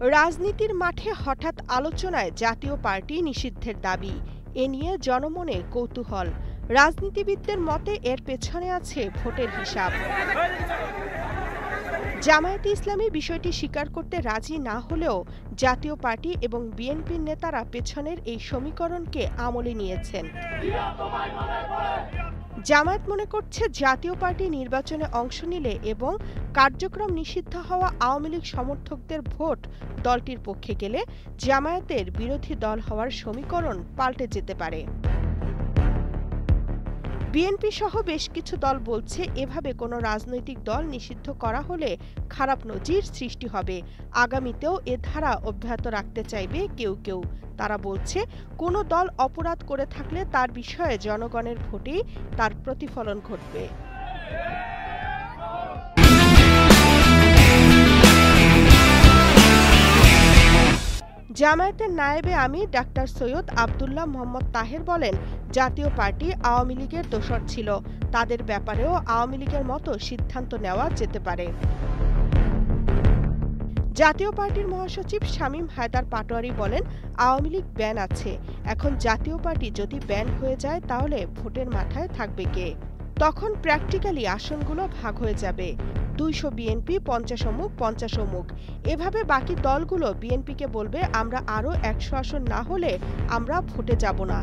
রাজনীতির মাঠে হঠাৎ আলোচনায় জাতীয় পার্টি নিষিদ্ধের দাবি, এ নিয়ে জনমনে কৌতূহল। রাজনীতিবিদদের মতে এর পেছনে আছে ভোটের হিসাব। জামায়াতে ইসলামী বিষয়টি স্বীকার করতে রাজি না হলেও জাতীয় পার্টি এবং বিএনপির নেতারা পেছনের এই সমীকরণকে আমলে নিয়েছেন। জামায়াত মনে করছে জাতীয় পার্টি নির্বাচনে অংশ নিলে এবং কার্যক্রম নিষিদ্ধ হওয়া আওয়ামী লীগ সমর্থকদের ভোট দলটির পক্ষে গেলে জামায়াতের বিরোধী দল হওয়ার সমীকরণ পাল্টে যেতে পারে। বিএনপি সহ বেশ কিছু দল বলছে এভাবে কোনো রাজনৈতিক দল নিষিদ্ধ করা হলে খারাপ নজির সৃষ্টি হবে। আগামীতেও এ ধারা অব্যাহত রাখতে চাইবে কেউ কেউ। তারা বলছে কোনো দল অপরাধ করে থাকলে তার বিষয়ে জনগণের ভোটেই তার প্রতিফলন ঘটবে। জামায়াতের নায়েবে আমির ডাক্তার সৈয়দ আব্দুল্লাহ মোহাম্মদ তাহের বলেন, জাতীয় পার্টি আওয়ামী লীগের দোসর ছিল, তাদের ব্যাপারেও আওয়ামী লীগের মতো সিদ্ধান্ত নেওয়া যেতে পারে। জাতীয় পার্টির মহাসচিব শামীম হায়দার পাটোয়ারি বলেন, আওয়ামী লীগ ব্যান আছে, এখন জাতীয় পার্টি যদি ব্যান হয়ে যায় তাহলে ভোটের মাথায় থাকবে কে? তখন প্র্যাকটিক্যালি আসনগুলো ভাগ হয়ে যাবে, 200 বিএনপি 50 অমুক 50 অমুক, এভাবে বাকি দলগুলো বিএনপিকে বলবে আমরা আরো 100 আসন না হলে আমরা ভোটে যাব না।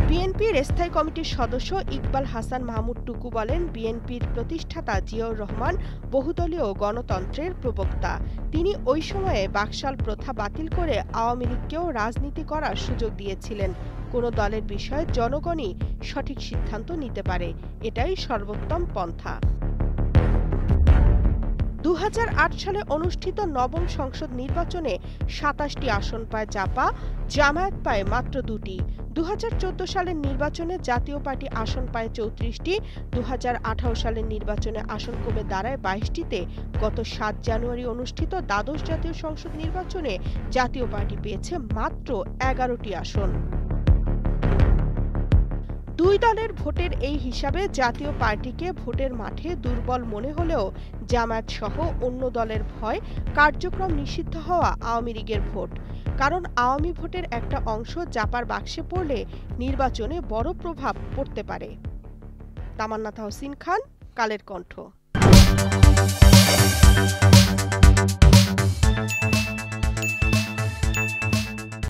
বিএনপির স্থায়ী কমিটির সদস্য ইকবাল হাসান মাহমুদ টুকু বলেন, বিএনপির প্রতিষ্ঠাতা জিয়াউর রহমান বহুদলীয় গণতন্ত্রের প্রবক্তা। তিনি ওই সময়ে বাকশাল প্রথা বাতিল করে আওয়ামী লীগকেও রাজনীতি করার সুযোগ দিয়েছিলেন। কোনো দলের বিষয়ে জনগণই সঠিক সিদ্ধান্ত নিতে পারে, এটাই সর্বোত্তম পন্থা। 2008 সালে অনুষ্ঠিত নবম সংসদ নির্বাচনে 27টি আসন পায় জাপা, জামায়াত পায় মাত্র 2টি। 2014 সালের নির্বাচনে জাতীয় পার্টি আসন পায় 34টি। 2018 সালের নির্বাচনে আসন কমে দাঁড়ায় 22টিতে। গত 7 জানুয়ারি অনুষ্ঠিত দ্বাদশ জাতীয় সংসদ নির্বাচনে জাতীয় পার্টি পেয়েছে মাত্র 11টি আসন। দুই দলের ভোটের এই হিসাবে জাতীয় পার্টিকে ভোটের মাঠে দুর্বল মনে হলেও জামায়াত সহ অন্য দলের ভয় কার্যক্রম নিষিদ্ধ হওয়া আওয়ামী লীগের ভোট। কারণ আওয়ামী ভোটের একটা অংশ জাপার বাক্সে পড়লে নির্বাচনে বড় প্রভাব পড়তে পারে। তামান্না তাহসিন খান, কালের কণ্ঠ।